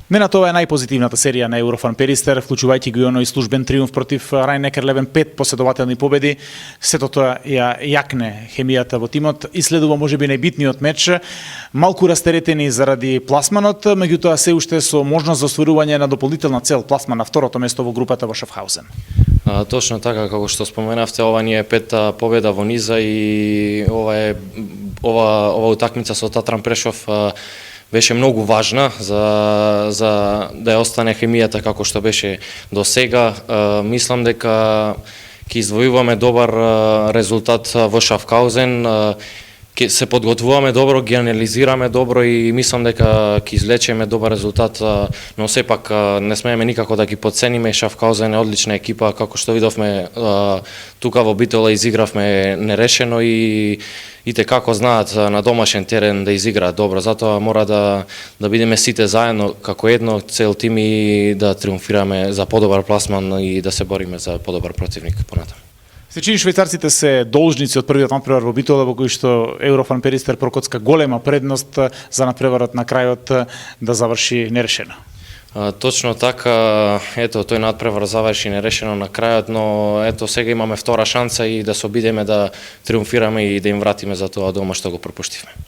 Мене тоа е најпозитивната серија на Еврофан Перистер, вклучувајќи го и оној службен триумф против Райн-Некер Левен, 5 последователни победи. Сето тоа ја јакне хемијата во тимот и следува можеби најбитниот меч. Малку растеретени заради пласманот, меѓутоа се уште со можност за остварување на дополнителна цел, пласман на второто место во групата во Шафхаузен. Точно така, како што споменавте, ова ни е пета победа во низа и ова утакмица со Татран Прешов беше многу важна за да ја остане хемијата како што беше до сега. Мислам дека ќе извојуваме добар резултат во Шафхаузен, се подготвуваме добро, ги анализираме добро и мислам дека ќе извлечеме добар резултат, но сепак не смееме никако да ги подцениме. Шафхаузен е одлична екипа, како што видовме тука во Битола изигравме нерешено и како знаат на домашен терен да изиграат добро, затоа мора да бидеме сите заедно како едно цел тим и да триумфираме за подобар пласман и да се бориме за подобар противник понатаму. Се чини швајцарците се должници од првиот надпревар во Битола, во кој што Еврофан Перистер прокоцка голема предност за надпреварот на крајот да заврши нерешено. Точно така, ето тој надпревар заврши нерешено на крајот, но ето сега имаме втора шанса и да се обидеме да триумфираме и да им вратиме за тоа дома што го пропуштивме.